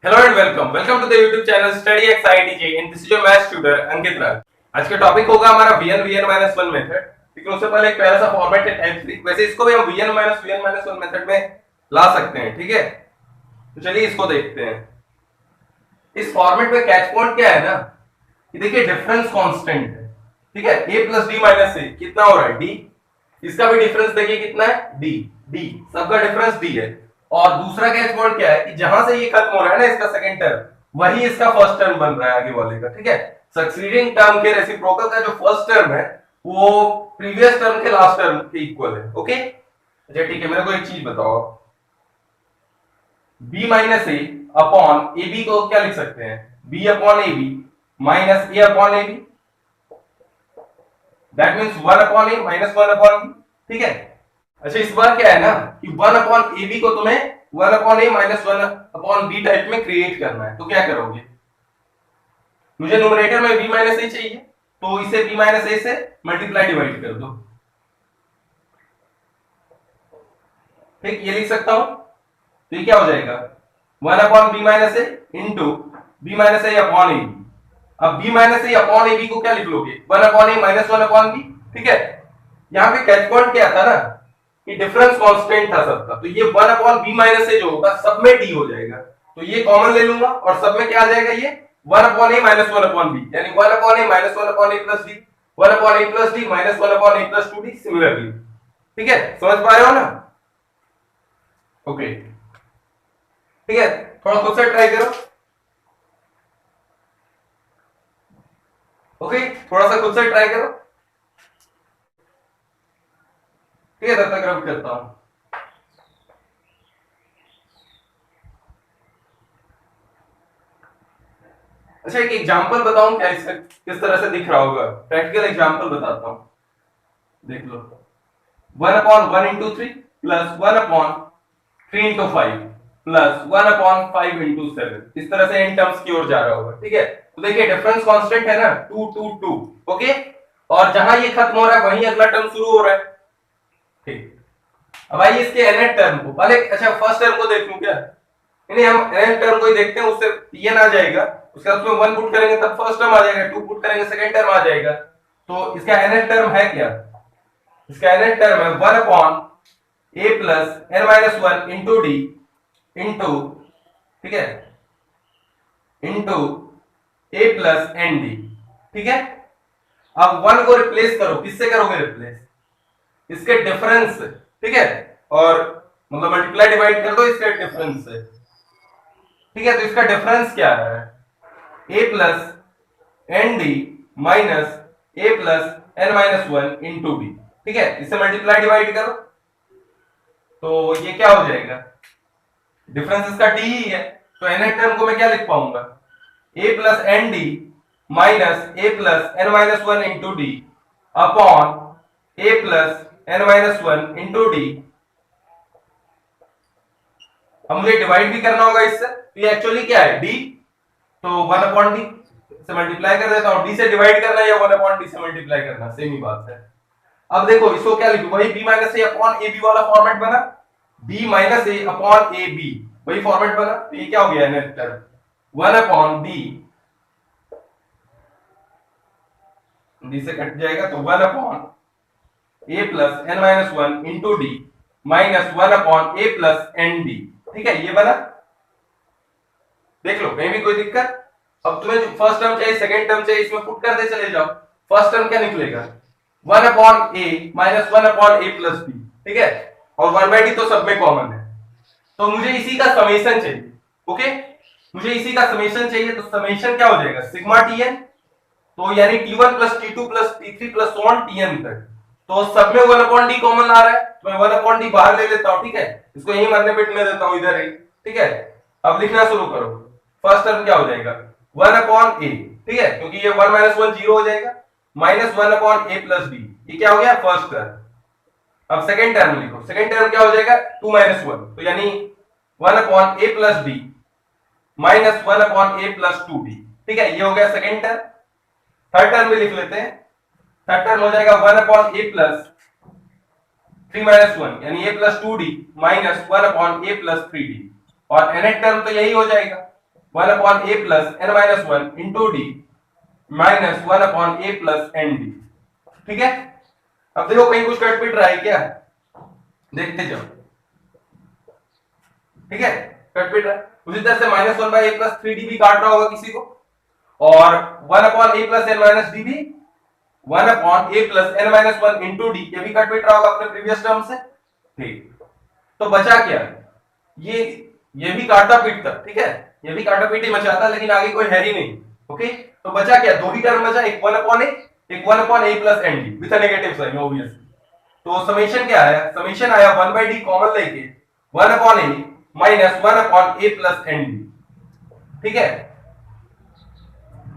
Hello and welcome to the YouTube channel study X and this is your maths tutor Ankit Raj. आज का topic होगा हमारा vn method. ठीक है, उससे पहले एक प्यारा सा फॉर्मेट है टाइप 3। वैसे इसको भी हम vn-1 मेथड में ला सकते हैं। ठीक है, तो चलिए इसको देखते हैं। इस फॉर्मेट में कैच पॉइंट क्या है ना कि देखिए डिफरेंस कांस्टेंट है। ठीक है, a प्लस डी माइनस ए कितना हो रहा है d। इसका भी डिफरेंस देखिए कितना है d। d सबका डिफरेंस d है। और दूसरा कैच पॉइंट क्या है कि जहां से ये खत्म हो रहा है ना इसका सेकंड टर्म, वही इसका फर्स्ट टर्म बन रहा है आगे वाले का। ठीक है, सक्सीडिंग टर्म के रेसिप्रोकल का जो फर्स्ट टर्म है वो प्रीवियस टर्म के लास्ट टर्म के इक्वल है। ओके, अच्छा ठीक है, मेरे को एक चीज बताओ, b minus A upon A B को क्या लिख सकते हैं, b upon A B minus A upon A B, that means 1 upon A minus 1 upon B. ठीक है, अच्छा इस बार क्या है ना कि 1 अपॉन ए बी को तुम्हें 1 upon A minus 1 upon B type में क्रिएट करना है। तो क्या करोगे, मुझे न्यूमरेटर में b माइनस ए चाहिए, तो इसे b माइनस ए से मल्टीप्लाई डिवाइड कर दो। ठीक, ये लिख सकता हूं, तो ये क्या हो जाएगा 1 upon b minus A into b minus A upon A B. अब b minus A upon A B को क्या लिख लोगे 1 upon A minus 1 upon B. ठीक है, यहाँ पे कैच पॉइंट क्या था ना कि डिफरेंस कांस्टेंट था सबका, तो ये 1 अपॉन b माइनस ए जो होगा सब में d हो जाएगा, तो ये कॉमन ले लूंगा और सब में क्या आ जाएगा ये 1 upon A minus 1 upon b, यानी 1 upon A minus 1 upon A plus d, 1 upon A plus d minus 1 upon A plus 2d similarly. ठीक है, समझ पा रहे हो ना। ओके ठीक है, थोड़ा खुद से ट्राई करो। ओके, थोड़ा सा खुद से ट्राई करो। ठीक है, तब तक रब करता हूं। अच्छा एक एग्जांपल बताऊं क्या, इससे किस तरह से दिख रहा होगा, प्रैक्टिकल एग्जांपल बताता हूं, देख लो। 1 upon 1 into 3 plus 1 upon 3 into 5 plus 1 upon 5 into 7, इस तरह से इन टर्म्स की ओर जा रहा होगा। ठीक है, तो देखिए डिफरेंस कांस्टेंट है ना 2 2 2। ओके, और जहां ये खत्म हो रहा है वहीं अगला टर्म शुरू हो रहा है। ठीक, अब आइए इसके nth टर्म को पहले, अच्छा फर्स्ट टर्म को देख लूं क्या, नहीं हम nth टर्म को ही देखते हैं, उससे tn आ जाएगा, उसके बाद उसमें 1 पुट करेंगे तब फर्स्ट टर्म आ जाएगा, 2 पुट करेंगे सेकंड टर्म आ जाएगा। तो इसका nth टर्म है क्या, इसका nth टर्म है 1 upon a plus n minus 1 into D into, ठीक है, into a plus N D. ठीक है, अब 1 को रिप्लेस करो, किससे करोगे रिप्लेस, इसके डिफरेंस से। ठीक है, और मतलब मल्टीप्लाई डिवाइड कर दो इसके डिफरेंस से। ठीक है, तो इसका डिफरेंस क्या है a plus N D minus a plus N minus 1 into D. ठीक है, इसे मल्टीप्लाई डिवाइड करो तो ये क्या हो जाएगा, डिफरेंस इसका d ही है, तो nth टर्म को मैं क्या लिख पाऊंगा a plus N D minus a plus N minus 1 into D upon a plus N minus 1 into D. अब मुझे डिवाइड भी करना होगा इससे, तो ये एक्चुअली क्या है d, तो 1 अपॉन डी से मल्टीप्लाई कर देता हूं, d से डिवाइड करना या 1 अपॉन डी से मल्टीप्लाई करना सेम ही बात है। अब देखो इसको क्या लिखूं, वही b minus A upon A B वाला फॉर्मेट बना, b minus A upon A B वही फॉर्मेट बना, तो ये क्या हो गया नेट टर्म 1 अपॉन डी से कट जाएगा, तो 1 upon a plus N minus 1 into D minus 1 upon a plus N D. ठीक है, ये बना, देख लो कहीं भी कोई दिक्कत। अब तुम्हें जो फर्स्ट टर्म चाहिए सेकंड टर्म चाहिए, इसमें पुट करते चले जाओ। फर्स्ट टर्म क्या निकलेगा 1 upon a minus 1 upon a plus b। ठीक है, और 1 बाई डी तो सब में कॉमन है, तो मुझे इसी का समेशन चाहिए। ओके, मुझे इसी का समेशन चाहिए, तो समेशन क्या हो जाएगा सिग्मा tn, तो यानी t1 plus t2 plus t3 plus so on tn तक, तो सब में 1 अपॉन डी कॉमन आ रहा है, तो मैं 1 अपॉन डी बाहर ले लेता हूं। ठीक है, इसको यही मरने पिटने देता हूं इधर ही। ठीक है, अब लिखना शुरू करो, फर्स्ट टर्म क्या हो जाएगा 1 अपॉन ए, ठीक है, क्योंकि ये 1 माइनस 1 जीरो हो जाएगा, माइनस 1 अपॉन ए प्लस बी, ये क्या हो गया फर्स्ट टर्म। अब सेकंड टर्म लिखो, सेकंड टर्म क्या हो जाएगा 2 माइनस 1, तो यानी 1 अपॉन ए प्लस बी माइनस 1 अपॉन ए प्लस 2b। ठीक है, ये हो गया सेकंड टर्म। थर्ड टर्म भी लिख लेते हैं, थर्ड टर्म हो जाएगा 1 अपॉन ए प्लस 3 माइनस 1 यानी a plus 2d minus 1 upon a plus 3d, और nth टर्म तो यही हो जाएगा 1 upon a plus n minus 1 into D minus 1 upon a plus N D. ठीक है, अब देखो कहीं कुछ कट पिट रहा है क्या, देखते जाओ। ठीक है, कट पिट रहा है। उसी तरह से minus 1 by a plus 3 d भी काट रहा होगा किसी को, और 1 अपॉन ए प्लस एन माइनस डी भी 1 अपॉन ए plus N minus 1 into d, ये भी कट पिट रहा होगा अपने प्रीवियस टर्म से। ठीक, तो बचा क्या, ये भी काटा पीटता। ठीक है, ये भी काटा पीटी मचाता, लेकिन आगे कोई है ही नहीं। ओके, तो बचा क्या, दो ही टर्म बचा, एक 1 अपॉन ए, एक 1 upon A plus N D with negative sign obviously. तो समेशन क्या आया, समेशन आया 1 बाई डी कॉमन लेके 1 upon A minus 1 upon A plus N D. ठीक है,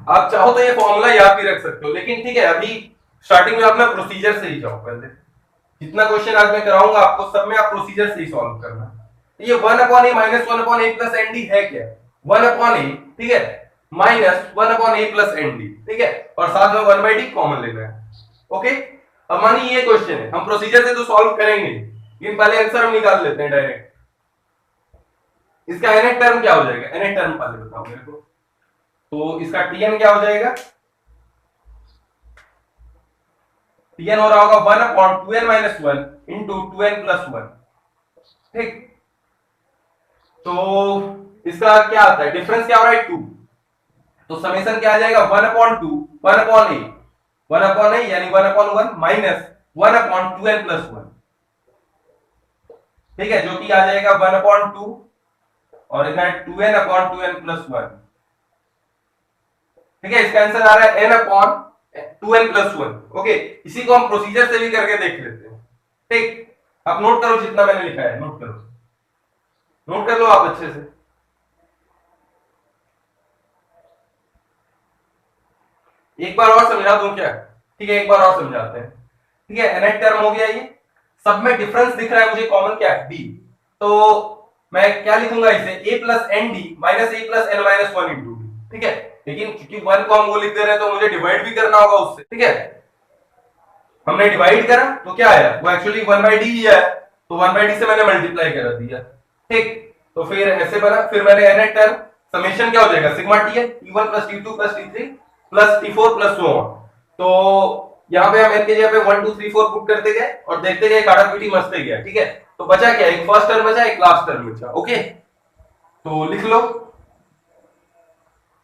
आप चाहो तो ये फॉर्मूला याद भी रख सकते हो, लेकिन ठीक है अभी स्टार्टिंग में आप ना प्रोसीजर से ही जाओ। पहले जितना क्वेश्चन आज मैं कराऊंगा आपको, सब में आप प्रोसीजर से ही सॉल्व करना। ये 1 upon A minus 1 upon A plus N D है क्या, 1 अपॉन ए, ठीक है, माइनस 1 अपॉन ए प्लस एन डी। ठीक है, और साथ में 1 बाई डी कॉमन लेना है। ओके, अब मानिए ये क्वेश्चन है, हम प्रोसीजर से तो सॉल्व करेंगे, लेकिन पहले आंसर हम निकाल लेते हैं डायरेक्ट। इसका nth टर्म क्या हो जाएगा, nth टर्म पहले बताओ मेरे को। तो इसका tn क्या हो जाएगा, tn हो रहा होगा 1 upon 2n minus 1 into 2n plus 1। ठीक, तो इसका क्या आता है, डिफरेंस क्या हो रहा है 2, तो समेशन क्या आ जाएगा 1 अपॉन 2 1 अपॉन ए, 1 अपॉन ए यानी 1 upon 1 minus 1 upon 2n plus 1। ठीक है, जो कि आ जाएगा 1 अपॉन 2 और इधर 2n अपॉन 2n प्लस 1। ठीक है, इसका आंसर आ रहा है n upon 2n plus 1। Okay, इसी को हम प्रोसीजर से भी करके देख लेते हैं। ठीक, आप नोट करो जितना मैंने लिखा है, नोट करो, नोट कर लो आप अच्छे से। एक बार और समझा दूं क्या, ठीक है एक बार और समझाते हैं। ठीक है, nth टर्म हो गया, ये सब में डिफरेंस दिख रहा है मुझे, कॉमन क्या है b, तो मैं क्या लिखूंगा इसे a plus N D minus A plus N minus 1 into D. ठीक है, लेकिन क्योंकि 1 को हम वो लिख दे रहे हैं तो मुझे डिवाइड भी करना होगा उससे। ठीक है, हमने डिवाइड करा तो क्या आया, वो एक्चुअली 1 बाई डी ही है, तो 1 बाई डी से मैंने मल्टीप्लाई कर दिया। ठीक, तो फिर ऐसे बना, फिर मैंने nth टर्म समेशन क्या हो जाएगा sigma tn t1 plus t2 plus t3 plus t4 plus so on। तो यहाँ पे हम n के जगह पे 1 2 3 4 पुट करते गए और देखते गए, काटा पीटी मचते गया। ठीक है, तो बचा क्या, एक फर्स्ट टर्म बचा, एक लास्ट टर्म बचा। ओके, तो लिख लो,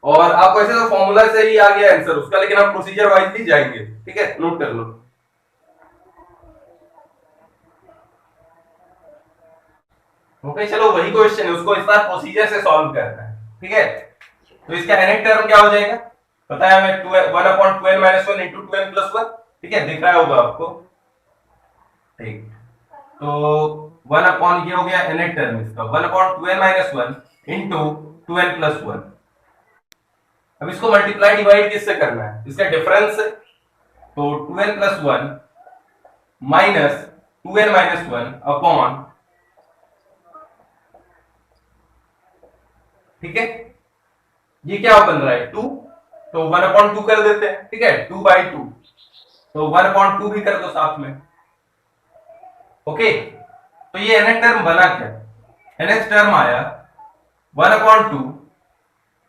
और आपको ऐसे तो फॉर्मूला से ही आ गया आंसर उसका, लेकिन हम प्रोसीजर वाइज भी जाएंगे। ठीक है, नोट कर लो। ओके, चलो वही क्वेश्चन है, उसको इस बार प्रोसीजर से सॉल्व करना है। ठीक है, तो इसका nth टर्म क्या हो जाएगा, बताया हमें 1 upon 2n minus 1 into 2n plus 1। ठीक है, दिख रहा होगा आपको। ठीक, तो 1 अपॉन ये हो गया nth टर्म इसका, 1 upon 2n minus 1 into 2n plus 1। अब इसको मल्टीप्लाई डिवाइड किससे करना है, इसका डिफरेंस है, तो 2n plus 1 minus 2n minus 1 upon, ठीक है, ये क्या बन रहा है 2, तो 1 अपॉन 2 कर देते हैं। ठीक है, 2 बाई 2, तो 1 अपॉन 2 भी कर दो साथ में। ओके, तो ये nth टर्म बना क्या, nth टर्म आया 1 upon 2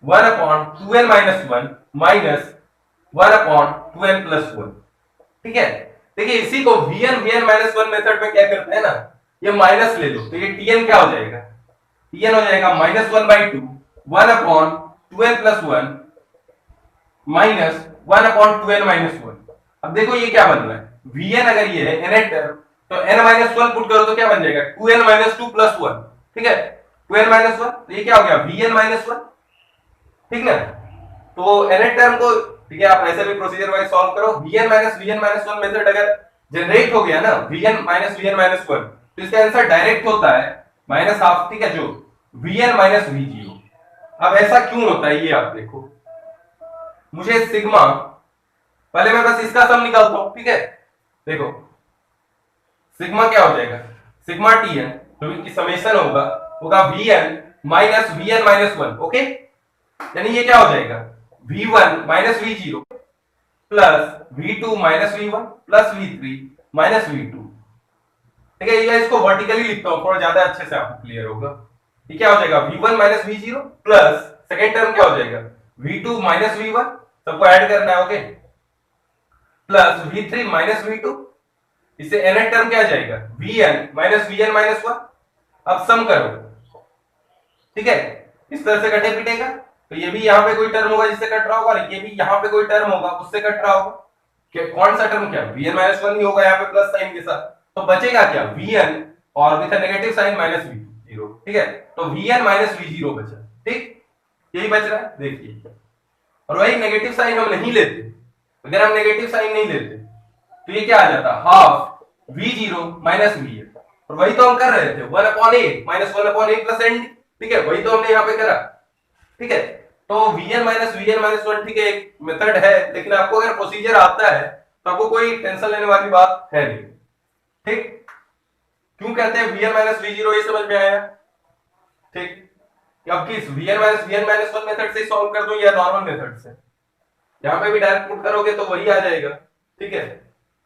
1 upon 2n minus 1 minus 1 upon 2n plus 1। ठीक है, देखिए इसी को vn माइनस 1 मेथड में क्या करते हैं ना, ये माइनस ले लो, तो ये tn क्या हो जाएगा, tn हो जाएगा minus 1 by 2 1 upon 2n plus 1 minus 1 upon 2n minus 1। अब देखो ये क्या बन रहा है, vn अगर ये है nth टर्म, तो n माइनस 1 पुट करो तो क्या बन जाएगा 2n माइनस 2 प्लस 1। ठीक है, 2n माइनस 1, तो ये क्या हो गया vn माइनस 1। ठीक ना, तो nth टर्म को, ठीक है, आप ऐसे भी प्रोसीजर वाइज सॉल्व करो। vn माइनस 1 मेथड अगर जनरेट हो गया ना, vn माइनस 1, तो इसका आंसर डायरेक्ट होता है माइनस हाफ। ठीक है, जो vn माइनस v0। अब ऐसा क्यों होता है ये आप देखो, मुझे सिग्मा, पहले मैं बस इसका सम निकालता हूं। ठीक है, देखो सिग्मा क्या हो जाएगा, सिग्मा tn जो इनकी समेशन होगा vn minus vn minus 1। Okay, यानी ये क्या हो जाएगा v1 minus v0 plus v2 minus v1 plus v3 minus v2। ठीक है, ये इसको वर्टिकली लिखता हूं, थोड़ा ज्यादा अच्छे से आपको क्लियर होगा। ये क्या हो जाएगा v1 minus v0 plus second term क्या हो जाएगा, v2 माइनस v1, सबको ऐड करना है, okay, plus v3 minus v2, इससे nth टर्म क्या आ जाएगा, vn माइनस vn माइनस 1। अब सम करो, ठीक है, इस तरह से कटे पिटेगा, तो ये भी यहाँ पे कोई टर्म होगा जिससे कट रहा होगा, ये भी यहाँ पे कोई टर्म होगा उससे कट रहा होगा, क्या कौन सा टर्म, क्या vn माइनस 1 ही होगा यहाँ पे प्लस साइन के साथ, तो बचेगा क्या, vn और with negative sign minus v0, ठीक है, तो vn माइनस v0 बचा, ठीक, यही बच रहा है, देखिए, और वही नेगेटिव साइन हम नहीं लेते, अगर हम नेगेटिव साइन नहीं लेते तो ये क्या आ जाता, हाफ v0 माइनस vn, और वही तो हम कर रहे थे, 1 upon a minus 1 upon a plus n, ठीक है, वही तो हमने यहाँ पे करा, ठीक है, तो vn माइनस 1, ठीक है, एक मेथड है, लेकिन आपको अगर प्रोसीजर आता है तो आपको कोई टेंशन लेने वाली बात है नहीं, ठीक, क्यों कहते हैं vn माइनस v0, ये समझ में आया, ठीक, अब किस vn माइनस 1 मेथड से सॉल्व कर दूं या नॉर्मल मेथड से, यहां पे भी डायरेक्ट पुट करोगे तो वही आ जाएगा, ठीक है,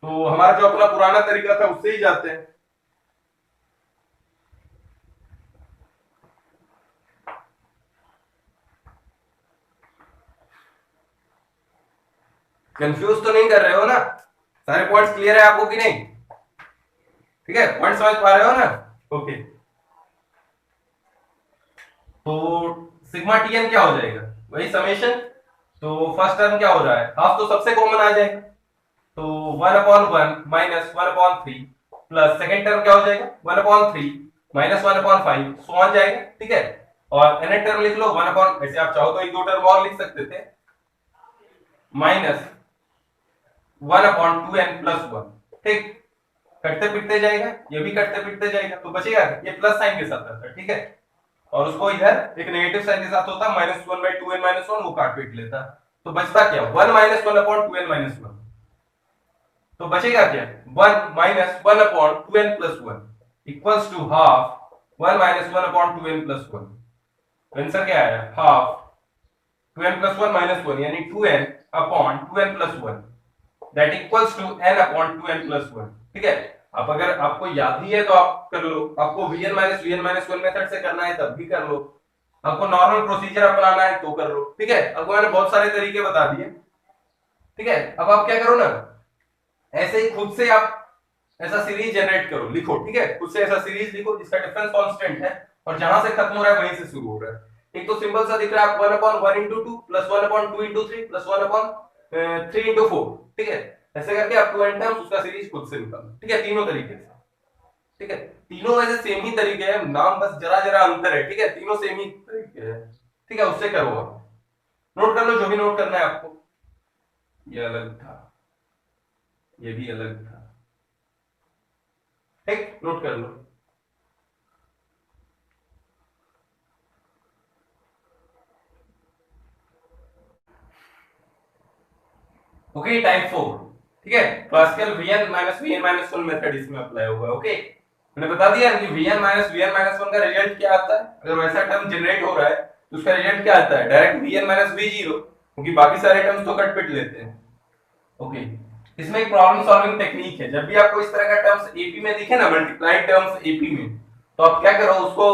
तो हमारा जो अपना पुराना तरीका था उससे ही जाते हैं। कंफ्यूज तो नहीं कर रहे हो ना, सारे पॉइंट्स क्लियर है आपको कि नहीं, ठीक है, पॉइंट समझ पा रहे हो ना, ओके, तो सिग्मा टीएन क्या हो जाएगा, वही समेशन, तो फर्स्ट टर्म क्या हो रहा है, हाफ तो सबसे कॉमन आ जाएगा, तो 1 upon 1 minus 1 upon 3 plus second term क्या हो जाएगा, 1 upon 3 minus 1 upon 5 so on जाएगा, ठीक है, और nth टर्म लिख लो 1 अपॉन, ऐसे आप चाहो तो एक दो टर्म और लिख सकते थे, माइनस 1 अपॉन 2n प्लस 1, ठीक, कटते पिटते जाएगा, ये भी कटते पिटते जाएगा, तो बचेगा ये प्लस साइन के साथ आता है, ठीक है, और उसको इधर एक नेगेटिव साइन के साथ होता माइनस 1 बाई 2n माइनस 1, वो काट पीट लेता, तो बचता क्या, 1 माइनस 1 अपॉन 2n माइनस 1, तो बचेगा क्या, 1 minus 1 upon 2n plus 1 equals to half 1 minus 1 upon 2n plus 1, answer क्या आया, हाफ 2n प्लस 1 माइनस 1 यानी 2n upon 2n plus 1 that equals to n upon 2n plus 1, ठीक है, आप अगर आपको याद ही है तो आप कर लो, आपको vn माइनस 1 मेथड से करना है तब भी कर लो, आपको नॉर्मल प्रोसीजर अपनाना है तो कर लो, ठीक है, आपको मैंने बहुत सारे तरीके बता दिए, ठीक है, अब आप क्या करो ना, ऐसे ही खुद से आप ऐसा सीरीज जनरेट करो, लिखो, ठीक है, खुद से ऐसा सीरीज लिखो जिसका डिफरेंस कांस्टेंट है और जहां से खत्म हो रहा है वहीं से शुरू हो रहा है, एक तो सिंपल सा दिख रहा है, 1 upon 1 into 2 plus 1 upon 2 into 3 plus 1 upon 3 into 4, ठीक है, ऐसे करके आप 2 एन टर्म्स उसका सीरीज खुद से निकालो, ठीक है, तीनों तरीके से, ठीक है, तीनों वैसे सेम ही तरीके हैं, नाम बस जरा जरा अंतर है, ठीक है, तीनों सेम ही तरीके हैं, ठीक है, उससे करो आप, नोट कर लो जो भी नोट करना है आपको, ये अलग था, ये भी अलग था, ठीक, नोट कर लो, ओके, टाइप 4, ठीक है, classical vn minus vn minus 1 method इसमें अप्लाई होगा, ओके, मैंने बता दिया कि vn माइनस 1 का रिजल्ट क्या आता है, अगर वैसा टर्म जनरेट हो रहा है तो उसका रिजल्ट क्या आता है, डायरेक्ट vn माइनस v0, क्योंकि बाकी सारे टर्म्स तो कट पिट लेते हैं, ओके, इसमें एक प्रॉब्लम सॉल्विंग टेक्निक है, जब भी आपको इस तरह का टर्म्स एपी में दिखे ना, मल्टीप्लाइड टर्म्स एपी में, तो आप क्या करो, उसको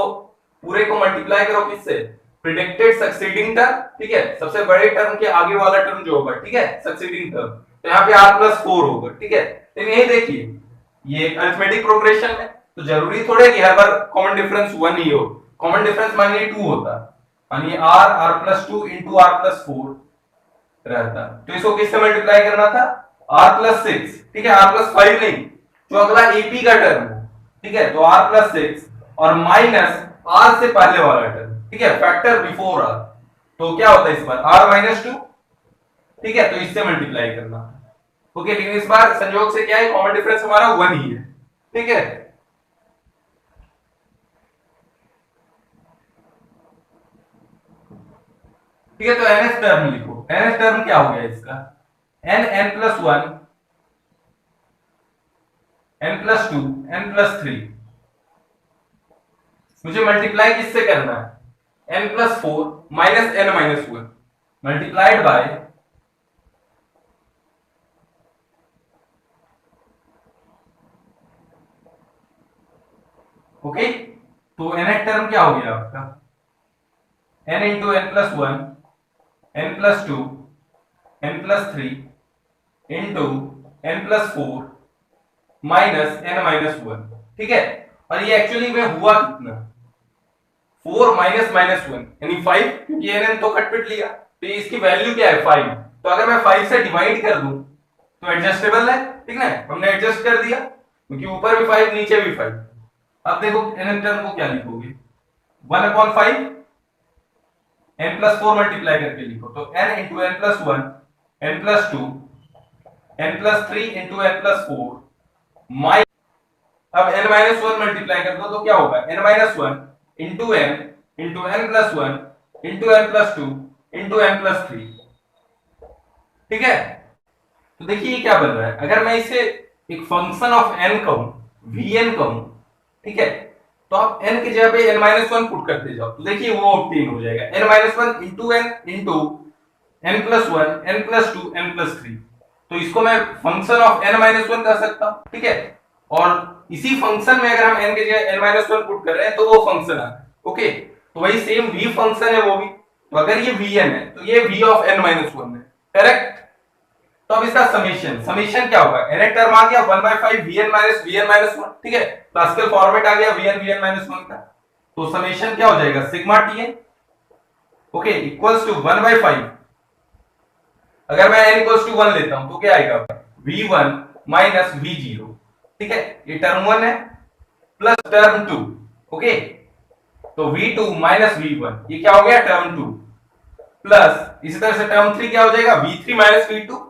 पूरे को मल्टीप्लाई करो किससे, प्रिडिक्टेड सक्सीडिंग टर्म, ठीक है, सबसे बड़े टर्म के आगे वाला टर्म जो होगा, ठीक है, सक्सीडिंग टर्म, तो यहाँ पे r प्लस 4 होगा, ठीक है, लेकिन यही देखिए ये अरिथमेटिक प्रोग्रेशन है, तो जरूरी थोड़ा है कि हर बार कॉमन डिफरेंस 1 ही हो, कॉमन डिफरेंस मानिए 2 होता, मानिए r plus 2 into r plus 4 रहता, तो इसको किससे मल्टीप्लाई करना था, r प्लस 6, ठीक है, r प्लस 5 नहीं, जो अगला एपी का टर्म है, ठीक है, तो r प्लस 6 और माइनस r से पहले वाला टर्म, ठीक है, फैक्टर बिफोर r, तो क्या होता है इस बार r माइनस 2, ठीक है, तो इससे मल्टीप्लाई करना, ओके, लेकिन इस बार संयोग से क्या है, कॉमन डिफरेंस हमारा 1 ही है, ठीक है, ठीक है, तो nth टर्म लिखो, nth टर्म क्या हो गया इसका, n plus 1 n plus 2 n plus 3, मुझे मल्टीप्लाई किससे करना है, n plus 4 minus n minus 1 multiplied by, okay, तो nth टर्म क्या हो गया आपका, n into n plus one, n plus two, n plus three into n plus four minus n minus one. ठीक है, और ये एक्चुअली में हुआ कितना, 4 माइनस माइनस वन यानी 5, क्योंकि n तो कट लिया, तो ये इसकी वैल्यू क्या है 5। तो अगर मैं 5 से डिवाइड कर दूं तो एडजस्टेबल है, ठीक है, हमने एडजस्ट कर दिया, क्योंकि ऊपर भी 5 नीचे भी 5। अब देखो n टर्म को क्या लिखोगे, 1/5 n प्लस 4 मल्टीप्लाई करके लिखो, तो n into n plus one, n plus two, n plus three into n plus four minus, अब n माइनस वन मल्टीप्लाई कर दो तो क्या होगा, n minus one into n plus one into n plus two into n plus three. ठीक है, तो देखिए ये क्या बन रहा है, अगर मैं इसे एक फंक्शन ऑफ n कहूं, vn कहूं, ठीक है, तो आप n की जगह पे n माइनस वन पुट करते जाओ, तो देखिए वो ऑब्टेन हो जाएगा, n minus one into n plus one, n plus two, n plus three. तो इसको मैं function of n minus one कर सकता हूं, ठीक है, और इसी फंक्शन में अगर हम n की जगह n माइनस वन पुट कर रहे हैं तो वो फंक्शन आता है। ओके, तो वही सेम v फंक्शन है वो भी, तो अगर ये vn है तो ये v of n minus one है, करेक्ट। तो अब इसका समेशन क्या होगा, n एक टर्म आ गया 1/5 vn माइनस वन, ठीक है, क्लासिकल फॉर्मेट आ गया vn माइनस वन का, तो समेशन क्या हो जाएगा sigma tn, okay, equals to 1/5, अगर मैं n इक्वल्स टू 1 लेता हूं तो क्या आएगा v1 माइनस v0, ठीक है, ये टर्म 1 है प्लस टर्म 2, ओके, तो v2 माइनस v1 ये क्या हो गया टर्म 2, प्लस इसी तरह से टर्म 3 क्या हो जाएगा v3 माइनस v2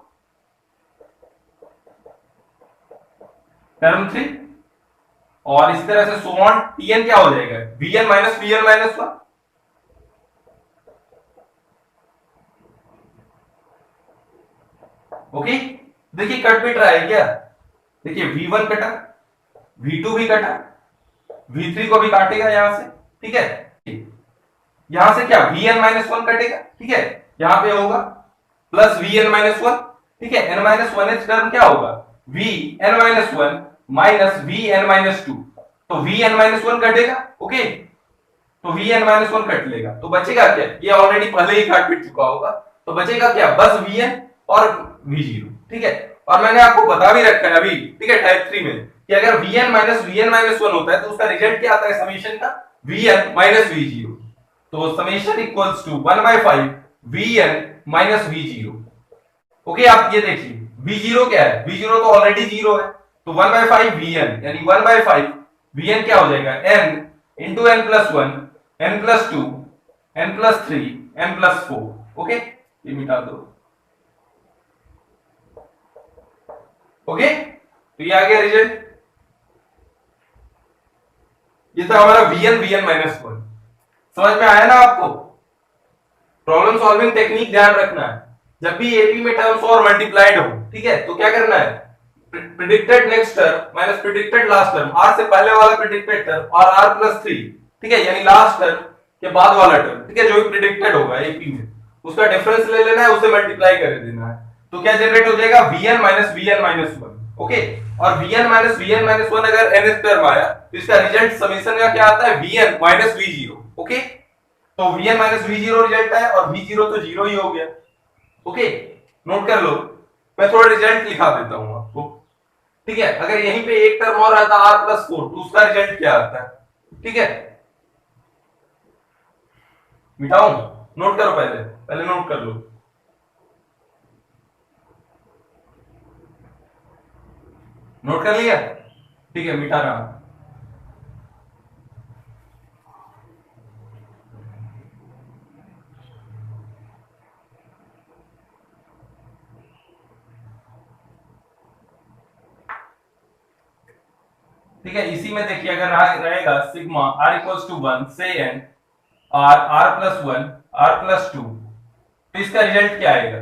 टर्म 3, और इसी तरह से सो ऑन tn क्या हो जाएगा vn माइनस वन। ओके, देखिए कट पिट रहा है क्या, देखिए v1 कटा, v2 भी कटा, v3 को भी काटेगा यहां से, ठीक है, यहां से क्या vn माइनस वन कटेगा, ठीक है, यहां पे होगा प्लस vn माइनस वन, ठीक है, n माइनस वन टर्म क्या होगा vn minus one minus vn minus two, तो vn माइनस वन कटेगा, ओके, तो vn माइनस वन कट लेगा, तो बचेगा क्या, ये ऑलरेडी पहले ही काट पिट चुका होगा, तो बचेगा क्या बस vn और v0, ठीक है, और मैंने आपको बता भी रखा है अभी, ठीक है, टाइप 3 में कि अगर vn माइनस वन होता है तो उसका रिजल्ट क्या आता है समेशन का vn माइनस v0, तो summation equals to 1/5 vn minus v0। Okay, आप ये देखिए v0 क्या है, v0 तो ऑलरेडी 0 है, तो 1/5 vn यानी 1/5 vn क्या हो जाएगा n into n plus one, n plus two, n plus three, n plus four. Okay, ये मिटा दो, ओके, तो ये आ गया रिजल्ट, ये था हमारा vn माइनस वन। समझ में आया ना आपको, प्रॉब्लम सॉल्विंग टेक्निक ध्यान रखना है, जब भी एपी में टर्म्स और मल्टीप्लाइड हो, ठीक है, तो क्या करना है predicted next term minus predicted last term, r से पहले वाला प्रेडिक्टेड टर्म और r प्लस थ्री, ठीक है, यानी लास्ट टर्म के बाद वाला टर्म, ठीक है, जो भी प्रेडिक्टेड होगा एपी में उसका डिफरेंस ले लेना है, उसे मल्टीप्लाई कर देना है, तो क्या जनरेट हो जाएगा vn माइनस वन। ओके, और vn माइनस वन अगर nth टर्म आया तो इसका रिजल्ट समेशन का क्या आता है vn माइनस v0। ओके, तो vn माइनस v0 रिजल्ट है और v0 तो जीरो ही हो गया। ओके, नोट कर लो, मैं थोड़ा रिजल्ट लिखा देता हूं आपको, ठीक है, अगर यहीं पे एक टर्म और आता r प्लस फोर तो उसका रिजल्ट क्या आता है, ठीक है, मिटाऊं, नोट करो, पहले नोट कर लो, नोट कर लिया, ठीक है, मिटा रहा हूं। ठीक है, इसी में देखिए अगर रहेगा सिग्मा r इक्वल्स टू 1 से n r plus one, r plus two, तो इसका रिजल्ट क्या आएगा,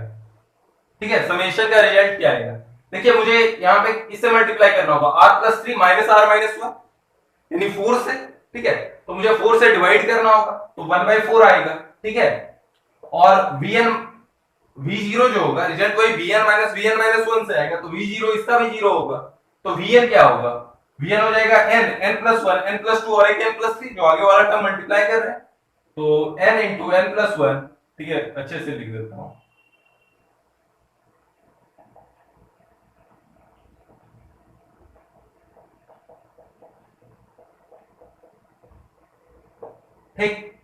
ठीक है, समेशन का रिजल्ट क्या आएगा, देखिए मुझे यहाँ पे इससे मल्टीप्लाई करना होगा r plus three minus r minus one यानी 4 से, ठीक है, तो मुझे 4 से डिवाइड करना होगा तो 1/4 आएगा, ठीक है, और vn v0 जो होगा रिजल्ट वही vn माइनस वन से आएगा, तो v0 इसका भी 0 होगा, तो vn क्या होगा, vn हो जाएगा n plus one, n plus two और एक n प्लस थ्री, जो आगे वाला टर्म मल्टीप्लाई कर रहे हैं, तो n into N plus one, ठीक है, अच्छे से लिख देता हूं। ठीक,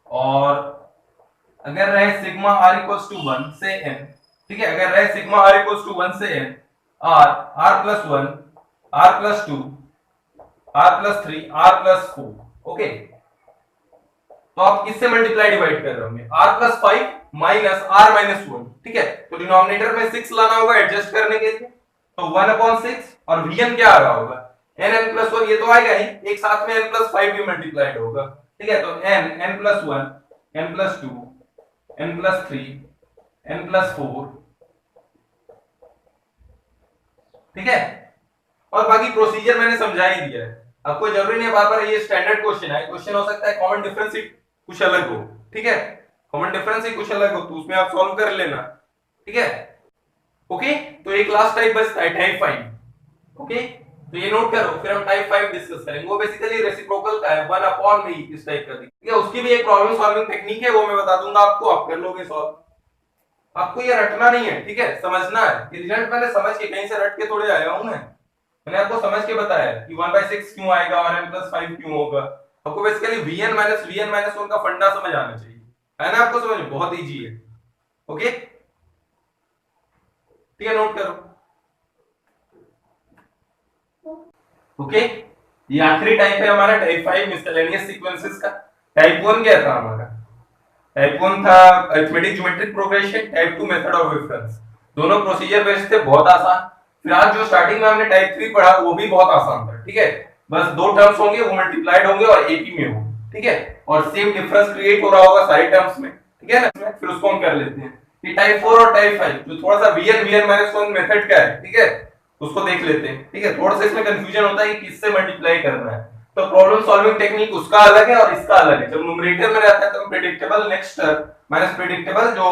और अगर रहे sigma r equals to one से एन, ठीक है, अगर रहे sigma r equals to one से n, r r plus one, r plus two, r plus three, r plus four. Okay, तो आप किससे मल्टीप्लाई डिवाइड कर रहे होंगे? R plus five minus r minus one, ठीक है, तो डिनोमिनेटर में सिक्स लाना होगा एडजस्ट करने के लिए, तो वन अपॉन सिक्स, और वीएन क्या आ रहा होगा? एन एन प्लस वन, ये तो आएगा ही, एक साथ में एन प्लस फाइव भी मल्टीप्लाइड होगा, ठीक है, तो N N plus one, N plus two, N plus three, N plus four, ठीक है, और बाकी प्रोसीजर मैंने समझा ही दिया है, आपको जरूरी नहीं है बार बार, ये स्टैंडर्ड क्वेश्चन है, क्वेश्चन हो सकता है कॉमन डिफरेंस ही कुछ अलग हो, ठीक है, कॉमन डिफरेंस ही कुछ अलग हो, तो उसमें आप सॉल्व कर लेना, ठीक है। ओके, तो एक लास्ट टाइप बचता है टाइप 5। ओके, तो ये नोट करो, फिर हम टाइप 5 डिस्कस करेंगे, वो बेसिकली रेसिप्रोकल का है, 1 अपॉन में इस टाइप का, ठीक है, उसकी भी एक प्रॉब्लम सॉल्विंग टेक्निक है, वो मैं बता दूंगा आपको, आप कर लोगे सॉल्व, आपको ये रटना नहीं है, ठीक है, समझना है, रिजल्ट मैंने समझ के, कहीं से रट के थोड़े आया हूं मैंने आपको समझ के बताया कि 1/6 क्यों आएगा और n + 5 क्यों होगा, आपको बेसिकली vn - 1 का फंडा समझ आना चाहिए, है ना, आपको समझ में बहुत इजी है। ओके, ठीक है, नोट करो। ओके, ये आखिरी टाइप है हमारा, टाइप 5 मिसलेनियस सीक्वेंसेस का। टाइप 1 क्या था हमारा? टाइप 1 था arithmetic geometric progression, type 2 method of reference, दोनों प्रोसीजर बेस्ड थे, बहुत आसान। फिर आज जो स्टार्टिंग में हमने टाइप 3 पढ़ा वो भी बहुत आसान था, ठीक है, बस दो टर्म्स होंगे, वो मल्टीप्लाइड होंगे और एक ही में हो, ठीक है, और सेम डिफरेंस क्रिएट हो रहा होगा सारे टर्म्स में, ठीक है ना, फिर उसको हम कर लेते हैं कि टाइप 4 और टाइप 5 जो थोड़ा सा vn - 1 मेथड का है, ठीक है, उसको देख लेते हैं, ठीक है, थोड़ा सा इसमें कंफ्यूजन होता है कि किससे मल्टीप्लाई करना है, तो प्रॉब्लम सॉल्विंग टेक्निक उसका अलग है और इसका अलग है। जब न्यूमरेटर में रहता है तो predictable next term minus predictable जो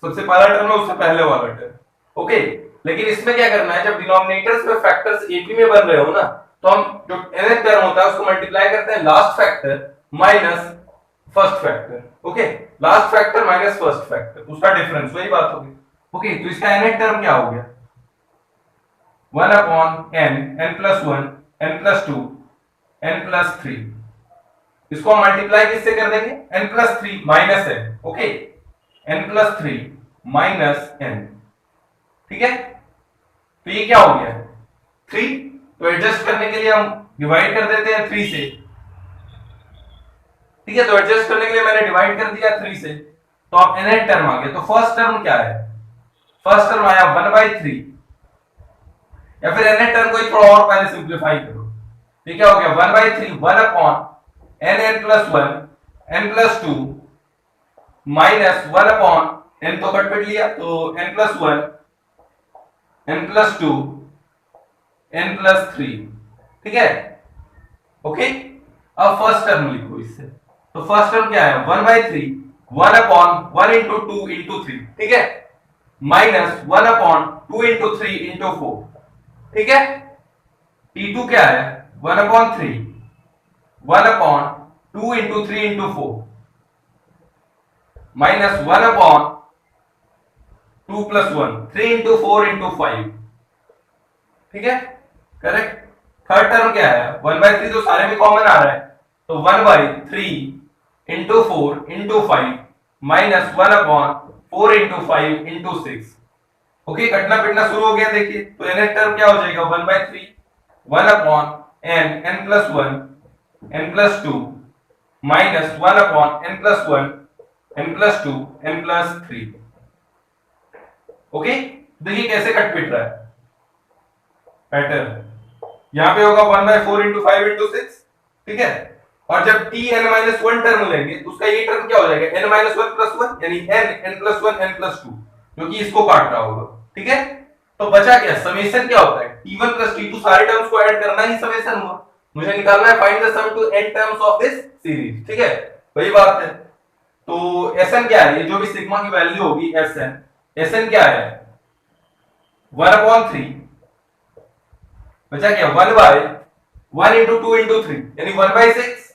सबसे पहला टर्म है उससे पहले वाला टर्म। ओके, लेकिन इसमें क्या करना है, जब डिनोमिनेटर्स में फैक्टर्स एक ही में बन रहे हो ना, तो हम जो nth टर्म होता है उसको मल्टीप्लाई करते हैं last factor minus first factor. Okay, last factor minus first factor, उसका डिफरेंस, वही बात होगी। ओके, तो इसका nth टर्म क्या हो गया? 1 upon n, n plus 1, n plus 2, n plus 3, इसको हम मल्टीप्लाई किससे कर देंगे? n plus 3 minus n। Okay, n plus 3 minus n, ठीक है, तो ये क्या हो गया? 3, तो एडजस्ट करने के लिए हम डिवाइड कर देते हैं 3 से, ठीक है, तो एडजस्ट करने के लिए मैंने डिवाइड कर दिया 3 से, तो अब nth टर्म आ गया, तो फर्स्ट टर्म क्या है? फर्स्ट टर्म आया 1/3, या फिर nth टर्म को थोड़ा और पहले सिंपलीफाई करो, तो क्या हो गया? 1/3, 1 upon n plus 1, n plus 2 minus 1 upon n तो कट पिट लिया, तो n plus 1, n plus 2, n plus 3, ठीक है। ओके, अब फर्स्ट टर्म लिखो इससे, तो फर्स्ट टर्म क्या है? 1/3, 1 अपॉन 1 इंटू 2 इंटू 3, ठीक है, माइनस 1 अपॉन 2 इंटू 3 इंटू 4, ठीक है। T2 क्या है? 1/3, 1 upon 2 into 3 into 4 minus 1 upon 2 plus 1, 3 into 4 into 5, ठीक है, करेक्ट। थर्ड टर्म क्या है? 1/3 तो सारे में कॉमन आ रहा है, तो 1/3 into 4 into 5 minus 1 upon 4 into 5 into 6। Okay, कटना पिटना शुरू हो गया, देखिए, तो nth टर्म क्या हो जाएगा? 1/3, 1 upon n plus 1, n plus 2 minus 1 upon n plus 1, n plus 2, n plus 3। Okay, देखिए कैसे कट पिट रहा है पैटर्न, यहां पे होगा 1/4 इंटू 5 इंटू 6, ठीक है, और जब t n-1 टर्म लेंगे तो उसका ये टर्म क्या हो जाएगा? n-1 प्लस 1, यानी n प्लस 1, n प्लस 2, जो कि इसको काट रहा होगा, ठीक है। तो बचा क्या? समेशन क्या होता है? t1 प्लस t2, सारे टर्म्स को ऐड करना ही समेशन हुआ, मुझे निकालना है find the sum to n terms of this series, ठीक है, वही बात है। तो Sn क्या है? ये जो भी सिग्मा की वैल्यू होगी Sn क्या है? 1/3, बचा क्या? 1/1 इंटू 2 इंटू 3, यानी 1/6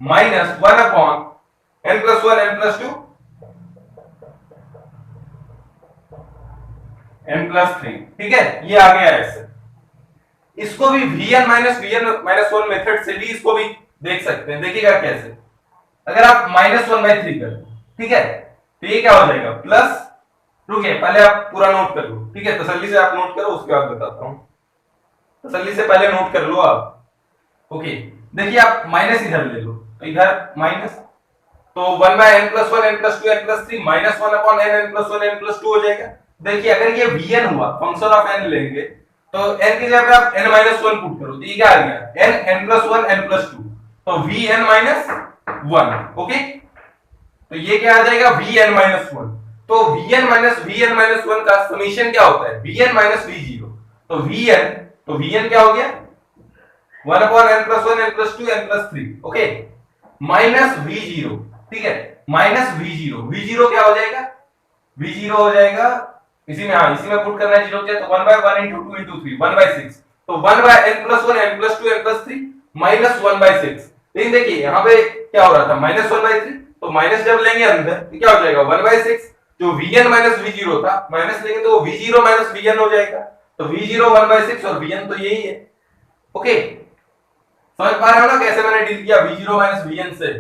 minus 1 upon n plus 1 n plus 2 n plus 3, ठीक है, ये आ गया ऐसे। इसको भी vn माइनस 1 मेथड से भी इसको भी देख सकते हैं। देखिएगा कैसे, अगर आप -1/3 कर, ठीक है, तो ये क्या हो जाएगा प्लस, रुकिए पहले आप पूरा नोट कर लो, ठीक है, तसल्ली से आप नोट करो, उसके बाद बताता हूं। तसल्ली से पहले नोट कर लो आप। ओके, देखिए आप माइनस इधर ले लो, तो इधर माइनस, तो 1/n plus 1 n plus 2 n plus 3 -1 upon n n plus 1 n plus 2 हो जाएगा। देखिए अगर ये vn हुआ, फंक्शन ऑफ n लेंगे, तो n की जगह पे आप n माइनस 1 पुट करो, तो ये क्या आ गया n n plus 1 n plus 2, तो vn माइनस 1। ओके, तो ये क्या आ जाएगा vn माइनस 1। तो vn माइनस 1 का समीशन क्या होता है vn माइनस v0, तो vn क्या हो गया 1 upon n plus 1 n plus 2 n plus 3। Okay, minus v0, ठीक है, माइनस v0 क्या हो जाएगा, v0 हो जाएगा इसी में, हाँ इसी में पुट करना है, 0 क्या, तो 1/1 into 2 into 3 1/6, तो 1/n plus 1 n plus 2 n plus 3 minus 1/6। लेकिन देखिए यहाँ पे क्या हो रहा था -1/3, तो माइनस जब लेंगे अंदर तो क्या हो जाएगा 1/6, जो vn माइनस v0 था माइनस लेंगे तो v0 माइनस vn हो जाएगा, तो v0 1/6 और vn तो यही है। ओके, समझ पा रहे हो ना कैसे मैंने डील किया v0 माइनस vn से,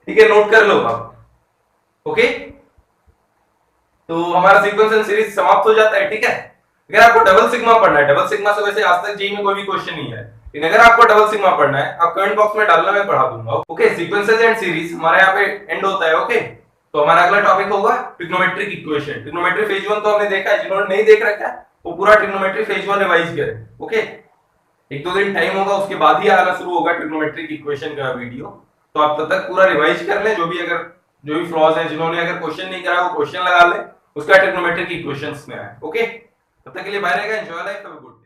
ठीक है, नोट कर लो आप। ओके, तो हमारा सीक्वेंस एंड सीरीज समाप्त हो जाता है, ठीक है। अगर आपको डबल सिग्मा पढ़ना है, डबल सिग्मा से वैसे आज तक जेईई में कोई भी क्वेश्चन नहीं है, लेकिन अगर आपको डबल सिग्मा पढ़ना है आप कमेंट बॉक्स में डालना, मैं पढ़ा दूंगा। ओके, सीक्वेंसेस एंड सीरीज हमारे यहाँ पे एंड होता है। ओके, तो हमारा अगला टॉपिक होगा ट्रिग्नोमेट्रिक इक्वेशन। ट्रिग्नोमेट्री फेज 1 तो हमने देखा है, जिन्होंने नहीं देख रखा है वो पूरा ट्रिग्नोमेट्री फेज 1 रिवाइज करें। ओके, एक दो दिन टाइम होगा, उसके बाद ही आना शुरू होगा ट्रिग्नोमेट्रिक इक्वेशन का वीडियो, तो आप तब तक पूरा रिवाइज कर लें, जो भी फ्लॉज है, जिन्होंने अगर क्वेश्चन नहीं करा वो क्वेश्चन लगा ले, उसका ट्रिग्नोमेट्रिक इक्वेशंस में है। ओके, तब तक के लिए बाय रहेगा, enjoy life, have a good.